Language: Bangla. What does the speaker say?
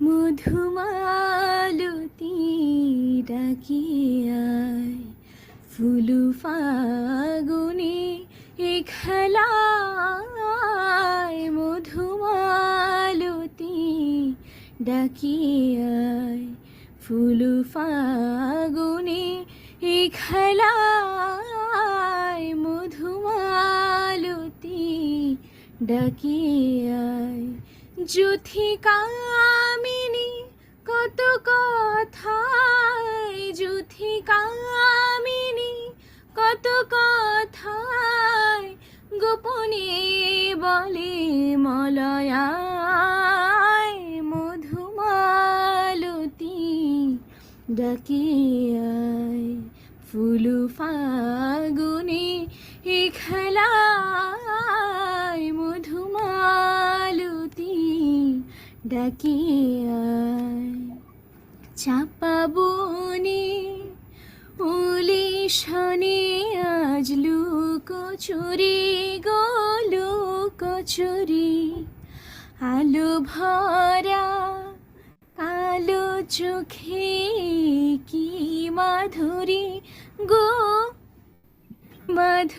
মধুমালতী ডাকি আয়, ফুল ফাগুনে এ খেলায়। মধুমালতী ডাকি আয়, ফুল ফাগুনে এ খেলায়। মধুমালতী ডাকি আয়, যুথিকামিনী কত কথায়, যুথিকামিনী কত কথায়, গোপনে বলে মলয়ায়। মধুমালতী ডাকি আয়, ফুল ফাগুনে এ খেলায়। মধুমালতী ডাকি আয়, চাপা বনে ওলি শনে আজ লুকোচুরি গো লুকোচুরি। আলো ভরা কালো চোখে কি মাধুরী গো মাধুরী।